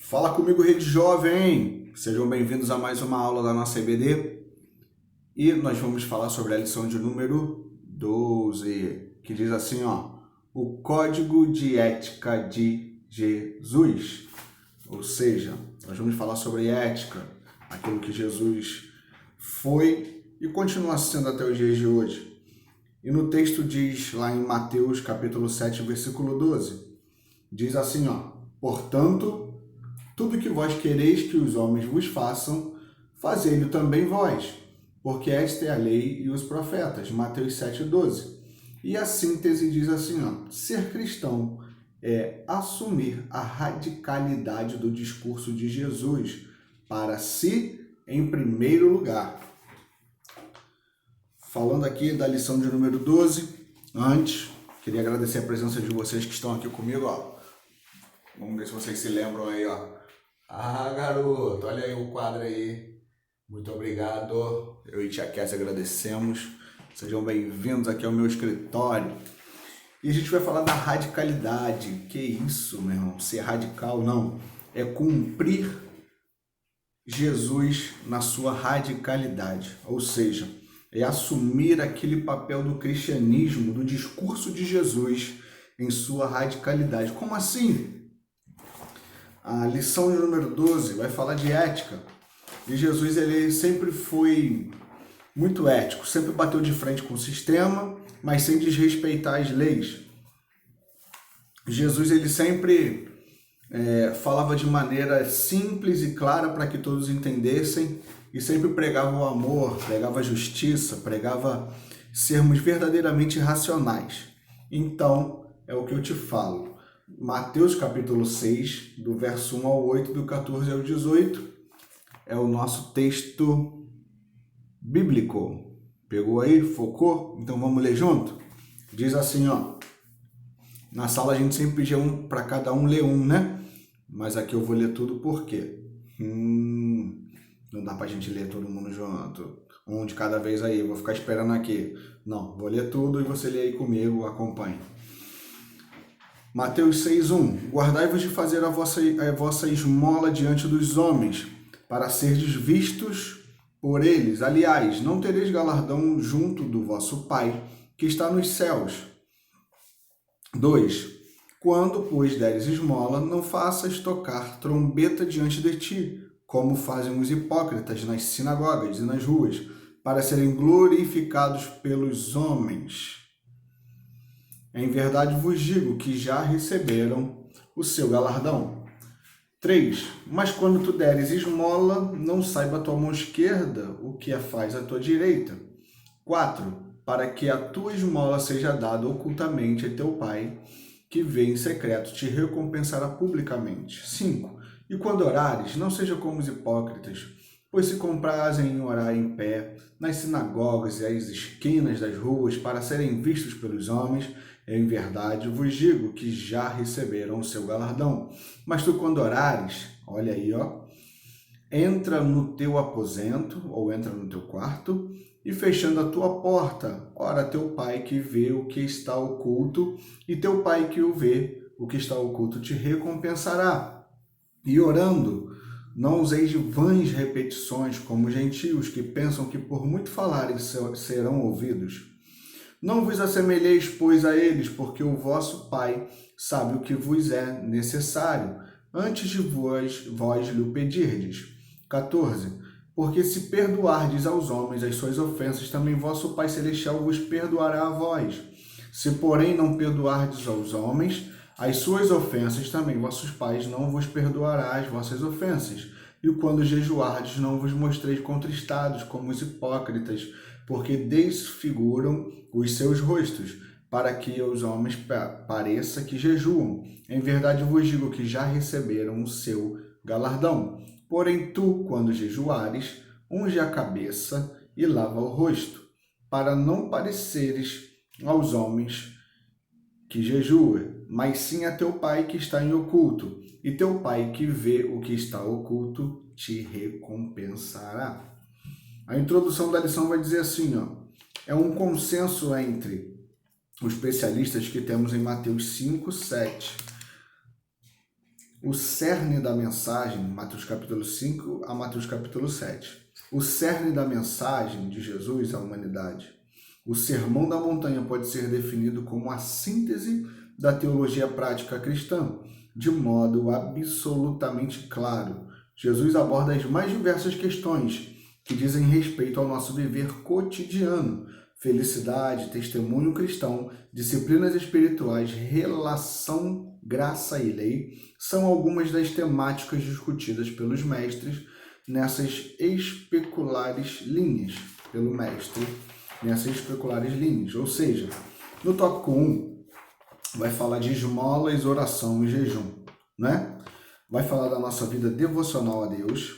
Fala comigo, Rede Jovem! Sejam bem-vindos a mais uma aula da nossa EBD e nós vamos falar sobre a lição de número 12, que diz assim, o Código de Ética de Jesus. Ou seja, nós vamos falar sobre ética, aquilo que Jesus foi e continua sendo até os dias de hoje. E no texto diz lá em Mateus capítulo 7, versículo 12, diz assim, portanto, tudo que vós quereis que os homens vos façam, fazei-lo também vós, porque esta é a lei e os profetas. Mateus 7,12. E a síntese diz assim, ser cristão é assumir a radicalidade do discurso de Jesus para si em primeiro lugar. Falando aqui da lição de número 12, antes, queria agradecer a presença de vocês que estão aqui comigo, Vamos ver se vocês se lembram aí, Ah, garoto, olha aí o quadro aí. Muito obrigado. Eu e Tia Cassia agradecemos. Sejam bem-vindos aqui ao meu escritório. E a gente vai falar da radicalidade. Que isso, meu irmão? Ser radical, não. É cumprir Jesus na sua radicalidade. Ou seja, é assumir aquele papel do cristianismo, do discurso de Jesus em sua radicalidade. Como assim? A lição de número 12 vai falar de ética. E Jesus ele sempre foi muito ético, sempre bateu de frente com o sistema, mas sem desrespeitar as leis. Jesus ele sempre falava de maneira simples e clara para que todos entendessem e sempre pregava o amor, pregava a justiça, pregava sermos verdadeiramente racionais. Então, é o que eu te falo. Mateus capítulo 6, do verso 1 ao 8, do 14 ao 18, é o nosso texto bíblico. Pegou aí? Focou? Então vamos ler junto? Diz assim, na sala a gente sempre pedia para cada um ler um, né? Mas aqui eu vou ler tudo por quê? Não dá pra gente ler todo mundo junto. Um de cada vez aí, eu vou ficar esperando aqui. Não, vou ler tudo e você lê aí comigo, acompanhe. Mateus 6,1. Guardai-vos de fazer a vossa esmola diante dos homens, para serdes vistos por eles. Aliás, não tereis galardão junto do vosso Pai, que está nos céus. 2. Quando, pois, deres esmola, não faças tocar trombeta diante de ti, como fazem os hipócritas nas sinagogas e nas ruas, para serem glorificados pelos homens. Em verdade vos digo que já receberam o seu galardão. 3. Mas quando tu deres esmola, não saiba a tua mão esquerda o que faz a tua direita. 4. Para que a tua esmola seja dada ocultamente a teu Pai, que vê em secreto, te recompensará publicamente. 5. E quando orares, não seja como os hipócritas, pois se comprazem em orar em pé, nas sinagogas e às esquinas das ruas, para serem vistos pelos homens, em verdade vos digo que já receberam o seu galardão. Mas tu, quando orares, olha aí, entra no teu aposento, ou entra no teu quarto, e fechando a tua porta, ora teu Pai que vê o que está oculto, e teu Pai que o vê o que está oculto te recompensará. E orando, não useis de vãs repetições, como os gentios que pensam que por muito falarem serão ouvidos. Não vos assemelheis, pois, a eles, porque o vosso Pai sabe o que vos é necessário, antes de vós lhe pedirdes. 14. Porque se perdoardes aos homens as suas ofensas, também vosso Pai Celestial vos perdoará a vós. Se, porém, não perdoardes aos homens as suas ofensas, também vossos pais não vos perdoará as vossas ofensas. E quando jejuardes, não vos mostreis contristados como os hipócritas, porque desfiguram os seus rostos, para que aos homens pareça que jejuam. Em verdade vos digo que já receberam o seu galardão. Porém tu, quando jejuares, unge a cabeça e lava o rosto, para não pareceres aos homens que jejua, mas sim a teu Pai que está em oculto, e teu Pai que vê o que está oculto te recompensará. A introdução da lição vai dizer assim, é um consenso entre os especialistas que temos em Mateus 5, 7. o cerne da mensagem, Mateus capítulo 5 a Mateus capítulo 7. O cerne da mensagem de Jesus à humanidade. O Sermão da Montanha pode ser definido como a síntese da teologia prática cristã, de modo absolutamente claro. Jesus aborda as mais diversas questões que dizem respeito ao nosso viver cotidiano: felicidade, testemunho cristão, disciplinas espirituais, relação, graça e lei, são algumas das temáticas discutidas pelos mestres nessas especulares linhas, ou seja, no tópico 1 vai falar de esmolas, oração e jejum, né? Vai falar da nossa vida devocional a Deus,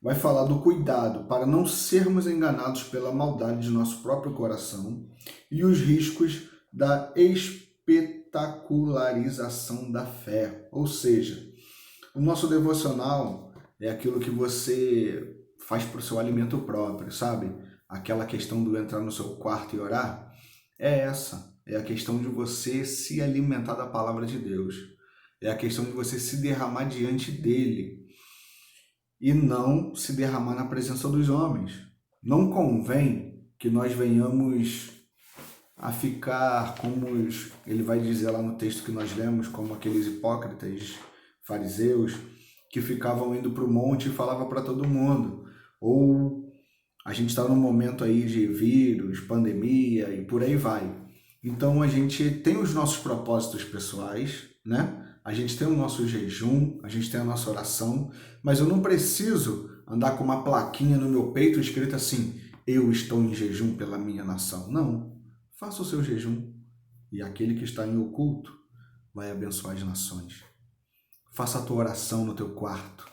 vai falar do cuidado para não sermos enganados pela maldade de nosso próprio coração e os riscos da espetacularização da fé. Ou seja, o nosso devocional é aquilo que você faz para o seu alimento próprio, sabe? Aquela questão do entrar no seu quarto e orar, é a questão de você se alimentar da palavra de Deus. É a questão de você se derramar diante dele e não se derramar na presença dos homens. Não convém que nós venhamos a ficar como ele vai dizer lá no texto que nós lemos, como aqueles hipócritas, fariseus, que ficavam indo para o monte e falavam para todo mundo. Ou a gente está num momento aí de vírus, pandemia e por aí vai. Então a gente tem os nossos propósitos pessoais, né? A gente tem o nosso jejum, a gente tem a nossa oração, mas eu não preciso andar com uma plaquinha no meu peito escrita assim: eu estou em jejum pela minha nação. Não. Faça o seu jejum e aquele que está em oculto vai abençoar as nações. Faça a tua oração no teu quarto,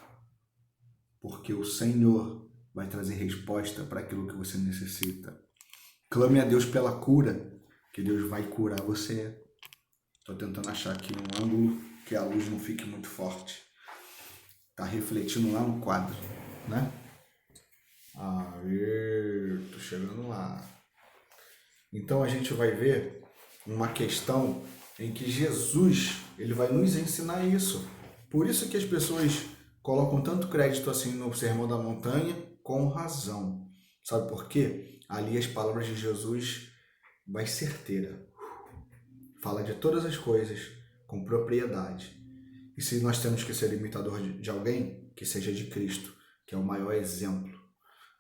porque o Senhor vai trazer resposta para aquilo que você necessita. Clame a Deus pela cura, que Deus vai curar você. Estou tentando achar aqui um ângulo que a luz não fique muito forte. Está refletindo lá no quadro, né? Tô chegando lá. Então a gente vai ver uma questão em que Jesus ele vai nos ensinar isso. Por isso que as pessoas colocam tanto crédito assim no Sermão da Montanha, com razão. Sabe por quê? Ali as palavras de Jesus vai certeira. Fala de todas as coisas com propriedade. E se nós temos que ser imitador de alguém, que seja de Cristo, que é o maior exemplo.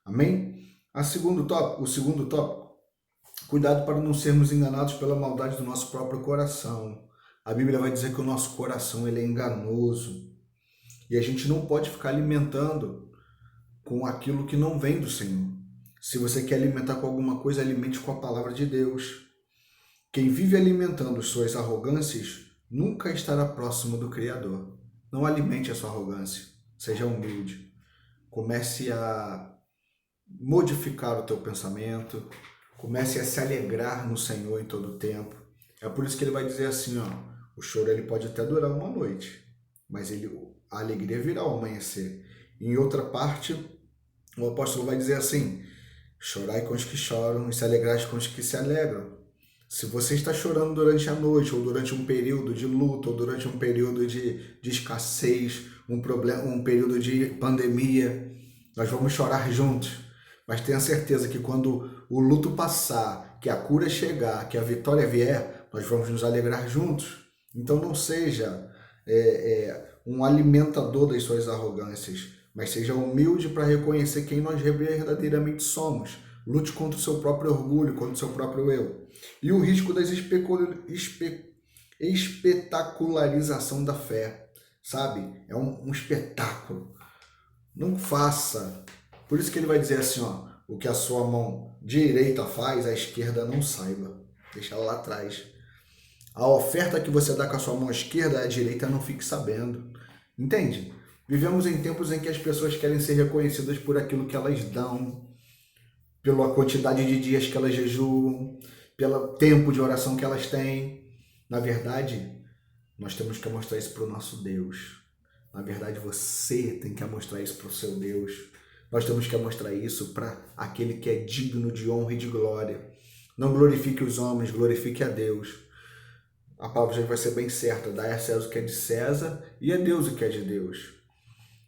Amém? O segundo tópico, cuidado para não sermos enganados pela maldade do nosso próprio coração. A Bíblia vai dizer que o nosso coração ele é enganoso. E a gente não pode ficar alimentando com aquilo que não vem do Senhor. Se você quer alimentar com alguma coisa, alimente com a palavra de Deus. Quem vive alimentando suas arrogâncias nunca estará próximo do Criador. Não alimente a sua arrogância. Seja humilde. Comece a modificar o teu pensamento. Comece a se alegrar no Senhor em todo o tempo. É por isso que ele vai dizer assim, o choro ele pode até durar uma noite, mas a alegria virá ao amanhecer. Em outra parte, o apóstolo vai dizer assim: chorai com os que choram e se alegrai com os que se alegram. Se você está chorando durante a noite, ou durante um período de luto, ou durante um período de escassez, um período de pandemia, nós vamos chorar juntos. Mas tenha certeza que quando o luto passar, que a cura chegar, que a vitória vier, nós vamos nos alegrar juntos. Então não seja um alimentador das suas arrogâncias, mas seja humilde para reconhecer quem nós verdadeiramente somos. Lute contra o seu próprio orgulho, contra o seu próprio eu. E o risco das espetacularização da fé, sabe? É um espetáculo. Não faça. Por isso que ele vai dizer assim, o que a sua mão direita faz, a esquerda não saiba. Deixa ela lá atrás. A oferta que você dá com a sua mão esquerda, a direita não fique sabendo. Entende? Vivemos em tempos em que as pessoas querem ser reconhecidas por aquilo que elas dão, pela quantidade de dias que elas jejuam, pelo tempo de oração que elas têm. Na verdade, nós temos que mostrar isso para o nosso Deus. Na verdade, você tem que mostrar isso para o seu Deus. Nós temos que mostrar isso para aquele que é digno de honra e de glória. Não glorifique os homens, glorifique a Deus. a palavra já vai ser bem certa, dai a César o que é de César e a Deus o que é de Deus.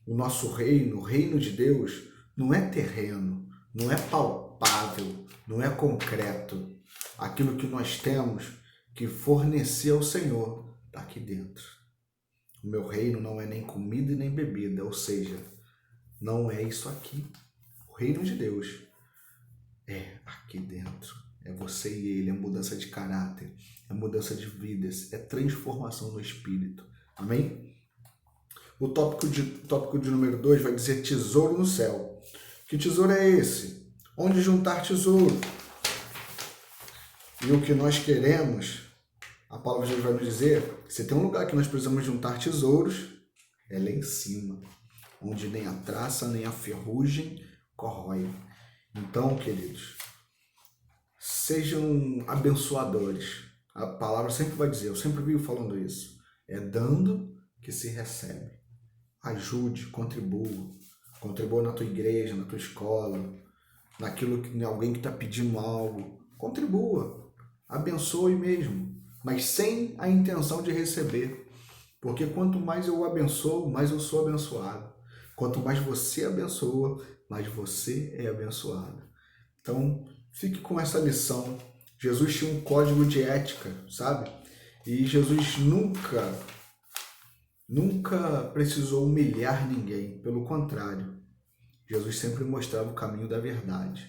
O nosso reino, o reino de Deus, não é terreno, não é palpável, não é concreto. Aquilo que nós temos que fornecer ao Senhor está aqui dentro. O meu reino não é nem comida e nem bebida, ou seja, não é isso aqui. O reino de Deus é aqui dentro. É você e ele, é mudança de caráter, é mudança de vidas, é transformação no espírito. Amém? O tópico de número 2 vai dizer tesouro no céu. Que tesouro é esse? Onde juntar tesouro? E o que nós queremos, a palavra de Deus vai nos dizer, se tem um lugar que nós precisamos juntar tesouros, é lá em cima, onde nem a traça, nem a ferrugem corrói. Então, queridos, sejam abençoadores. A palavra sempre vai dizer, eu sempre vivo falando isso, é dando que se recebe. Ajude, contribua na tua igreja, na tua escola, naquilo que alguém que está pedindo algo, contribua, abençoe mesmo, mas sem a intenção de receber, porque quanto mais eu abençoo, mais eu sou abençoado. Quanto mais você abençoa, mais você é abençoado. Então, fique com essa lição. Jesus tinha um código de ética, sabe? E Jesus nunca precisou humilhar ninguém, pelo contrário. Jesus sempre mostrava o caminho da verdade.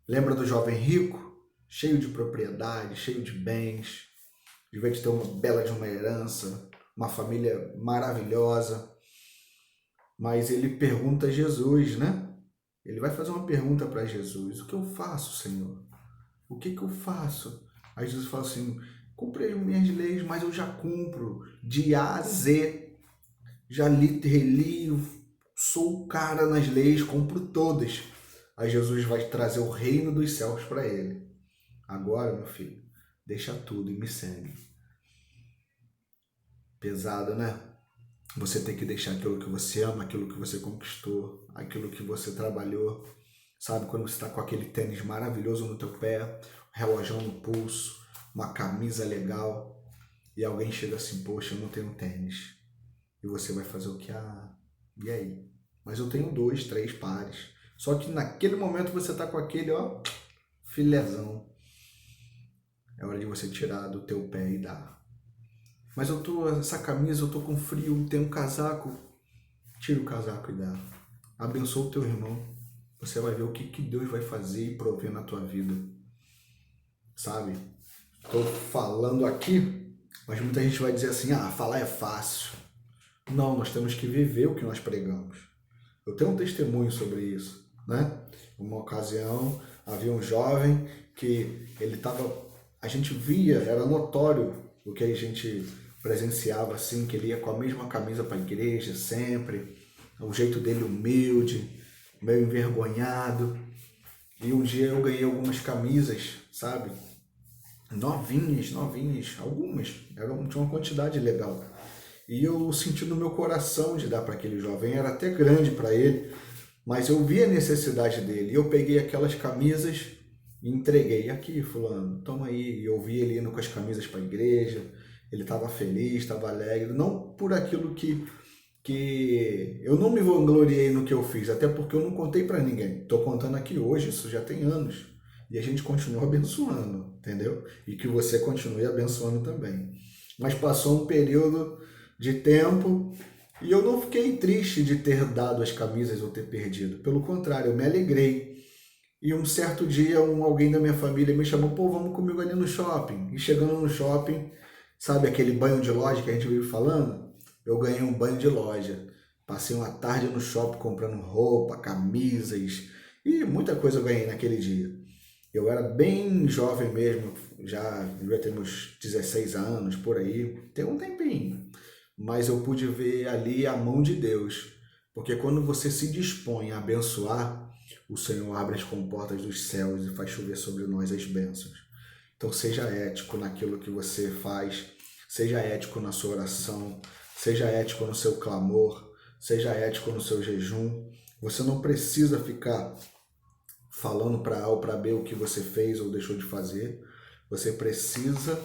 Lembra do jovem rico? Cheio de propriedade, cheio de bens, devia ter uma bela de uma herança, uma família maravilhosa. Mas ele pergunta a Jesus, né? Ele vai fazer uma pergunta para Jesus. O que eu faço, Senhor? O que eu faço? Aí Jesus fala assim, cumpri as minhas leis, mas eu já cumpro de A a Z. Já li, reli, sou o cara nas leis, cumpro todas. Aí Jesus vai trazer o reino dos céus para ele. Agora, meu filho, deixa tudo e me segue. Pesado, né? Você tem que deixar aquilo que você ama, aquilo que você conquistou, aquilo que você trabalhou. Sabe, quando você está com aquele tênis maravilhoso no teu pé, relógio no pulso, uma camisa legal, e alguém chega assim, poxa, eu não tenho tênis. E você vai fazer o que? E aí? Mas eu tenho 2, 3 pares. Só que naquele momento você está com aquele, filézão. É hora de você tirar do teu pé e dar. Mas essa camisa, eu tô com frio, tem um casaco. Tira o casaco e dá. Abençoa o teu irmão. Você vai ver o que Deus vai fazer e prover na tua vida. Sabe? Estou falando aqui, mas muita gente vai dizer assim, falar é fácil. Não, nós temos que viver o que nós pregamos. Eu tenho um testemunho sobre isso, né? Uma ocasião, havia um jovem que ele estava... A gente via, era notório o que a gente presenciava, assim, que ele ia com a mesma camisa para a igreja sempre, o jeito dele humilde, meio envergonhado. E um dia eu ganhei algumas camisas, sabe? Novinhas, algumas, tinha uma quantidade legal. E eu senti no meu coração de dar para aquele jovem, era até grande para ele, mas eu vi a necessidade dele. E eu peguei aquelas camisas e entreguei. Aqui, fulano, toma aí. E eu vi ele indo com as camisas para a igreja, ele estava feliz, estava alegre, não por aquilo que eu não me vangloriei no que eu fiz, até porque eu não contei para ninguém. Estou contando aqui hoje, isso já tem anos. E a gente continua abençoando, entendeu? E que você continue abençoando também. Mas passou um período de tempo e eu não fiquei triste de ter dado as camisas ou ter perdido. Pelo contrário, eu me alegrei. E um certo dia, alguém da minha família me chamou, vamos comigo ali no shopping. E chegando no shopping, sabe aquele banho de loja que a gente vive falando? Eu ganhei um banho de loja. Passei uma tarde no shopping comprando roupa, camisas e muita coisa eu ganhei naquele dia. Eu era bem jovem mesmo, já devia ter uns 16 anos, por aí, tem um tempinho. Mas eu pude ver ali a mão de Deus, porque quando você se dispõe a abençoar, o Senhor abre as comportas dos céus e faz chover sobre nós as bênçãos. Então seja ético naquilo que você faz, seja ético na sua oração, seja ético no seu clamor, seja ético no seu jejum. Você não precisa ficar falando para A ou para B o que você fez ou deixou de fazer. Você precisa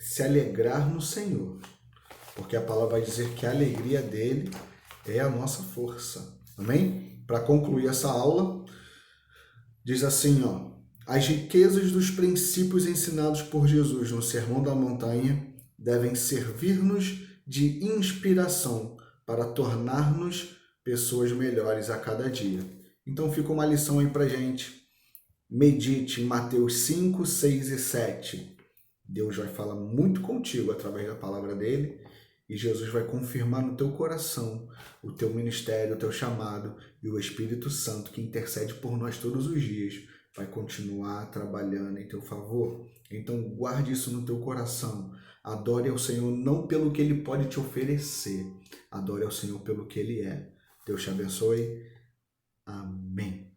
se alegrar no Senhor, porque a palavra vai dizer que a alegria dele é a nossa força. Amém? Para concluir essa aula, diz assim, ó: as riquezas dos princípios ensinados por Jesus no Sermão da Montanha devem servir-nos de inspiração para tornar-nos pessoas melhores a cada dia. Então fica uma lição aí pra gente. Medite em Mateus 5, 6 e 7. Deus vai falar muito contigo através da palavra dele e Jesus vai confirmar no teu coração o teu ministério, o teu chamado, e o Espírito Santo, que intercede por nós todos os dias, vai continuar trabalhando em teu favor. Então guarde isso no teu coração. Adore ao Senhor não pelo que Ele pode te oferecer, adore ao Senhor pelo que Ele é. Deus te abençoe. Amém.